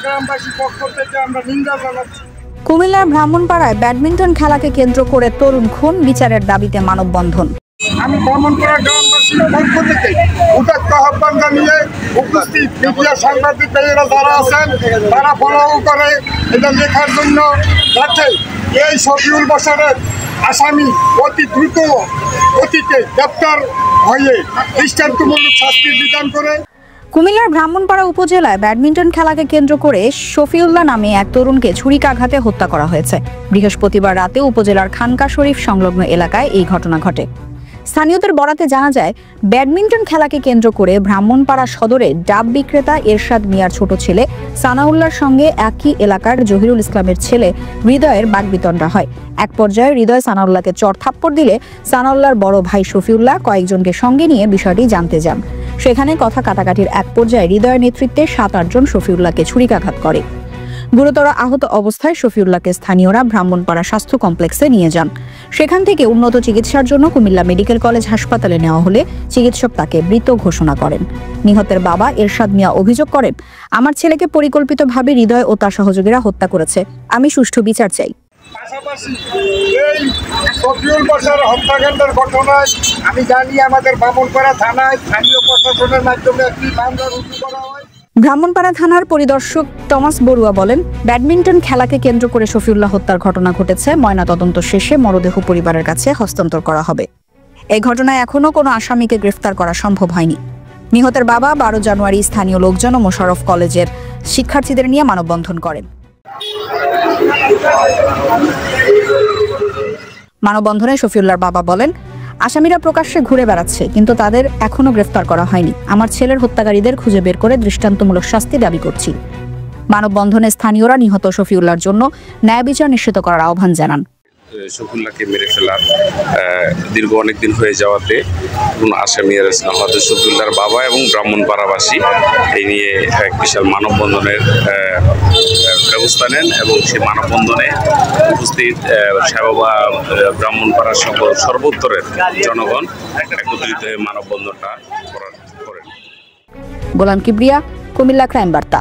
গ্রামবাসী পক্ষ থেকে আমরা নিন্দা জানাচ্ছি। কুমিল্লার ব্রাহ্মণপাড়ায় ব্যাডমিন্টন খেলাকে কেন্দ্র করে তরুণ খুন, বিচারের দাবিতে মানববন্ধন। আমি ব্রাহ্মণপাড়া গ্রামবাসীর পক্ষ থেকে উদাত্ত আহ্বান জানিয়ে উপস্থিত মিডিয়া সাংবাদিক ভাইয়েরা যারা আছেন তারা ফলো করে এটা লেখার জন্য, যাতে এই শফিউল বাশারের আসামি অতি দ্রুত গতিতে গ্রেপ্তার হয়ে দৃষ্টান্তমূলক শাস্তির বিধান করে। কুমিল্লার ব্রাহ্মণপাড়া উপজেলায় ব্যাডমিন্টন খেলাকে কেন্দ্র করে শফিউল্লাহ নামে এক তরুণকে ছুরিকাঘাতে হত্যা করা হয়েছে। বৃহস্পতিবার রাতে উপজেলার খানকা শরীফ সংলগ্ন এলাকায় এই ঘটনা ঘটে। স্থানীয়দের বরাতে জানা যায়, ব্যাডমিন্টন খেলাকে কেন্দ্র করে ব্রাহ্মণপাড়া সদরে ডাব বিক্রেতা এরশাদ মিয়ার ছোট ছেলে সানাউল্লাহর সঙ্গে একই এলাকার জহিরুল ইসলামের ছেলে হৃদয়ের বাগবিতণ্ডা হয়। এক পর্যায়ে হৃদয় সানাউল্লাহকে চড়থাপ্পড় দিলে সানাউল্লাহর বড় ভাই শফিউল্লাহ কয়েকজনকে সঙ্গে নিয়ে বিষয়টি জানতে যান। সেখানে কথা কাটাকাটির এক পর্যায়ে হৃদয়ের নেতৃত্বে 7-8 জন শফিউল্লাহকে ছুরিকাঘাত করে। গুরুতর আহত অবস্থায় শফিউল্লাহকে স্থানীয়রা ব্রাহ্মণপাড়া স্বাস্থ্য কমপ্লেক্সে নিয়ে যান। সেখান থেকে উন্নত চিকিৎসার জন্য কুমিল্লা মেডিকেল কলেজ হাসপাতালে নেওয়া হলে চিকিৎসক তাকে মৃত ঘোষণা করেন। নিহতের বাবা এরশাদ মিয়া অভিযোগ করেন, আমার ছেলেকে পরিকল্পিতভাবে হৃদয় ও তার সহযোগীরা হত্যা করেছে। আমি সুষ্ঠু বিচার চাই। পাশাপাশি এই শফিউল বাশার হত্যাকাণ্ডের ঘটনায় আমি জানি আমাদের ব্রাহ্মণপাড়া থানায় স্থানীয় প্রশাসনের মাধ্যমে একটি মামলা রুজু করা হয়। ব্রাহ্মণপাড়া থানার পরিদর্শক টমাস বড়ুয়া বলেন, ব্যাডমিন্টন খেলাকে কেন্দ্র করে শফিউল্লাহ হত্যার ঘটনা ঘটেছে। ময়নাতদন্ত শেষে মরদেহ পরিবারের কাছে হস্তান্তর করা হবে। এই ঘটনায় এখনও কোনো আসামিকে গ্রেফতার করা সম্ভব হয়নি। নিহতের বাবা 12 জানুয়ারি স্থানীয় লোকজন ও মোশাররফ কলেজের শিক্ষার্থীদের নিয়ে মানববন্ধন করেন। মানববন্ধনে শফিউল্লাহর বাবা বলেন, আসামিরা প্রকাশ্যে ঘুরে বেড়াচ্ছে, কিন্তু তাদের এখনো গ্রেফতার করা হয়নি। আমার ছেলের হত্যাকারীদের খুঁজে বের করে দৃষ্টান্তমূলক শাস্তি দাবি করছি। মানববন্ধনে স্থানীয়রা নিহত শফিউল্লাহর জন্য ন্যায় বিচার নিশ্চিত করার আহ্বান জানান। শফিউল্লাহকে মেরে ফেলার দীর্ঘ অনেক দিন হয়ে যাওয়াতে কোনো আসামি অ্যারেস্ট না হওয়াতে শফিউল্লাহর বাবা এবং ব্রাহ্মণপাড়াবাসী এই নিয়ে এক বিশাল মানববন্ধনের ব্যবস্থা নেন এবং সেই মানববন্ধনে উপস্থিত ব্রাহ্মণপাড়ার সর্বোত্তরের জনগণ একত্রিত হয়ে মানববন্ধনটা করেন। গোলাম কিবরিয়া, কুমিল্লা ক্রাইম বার্তা।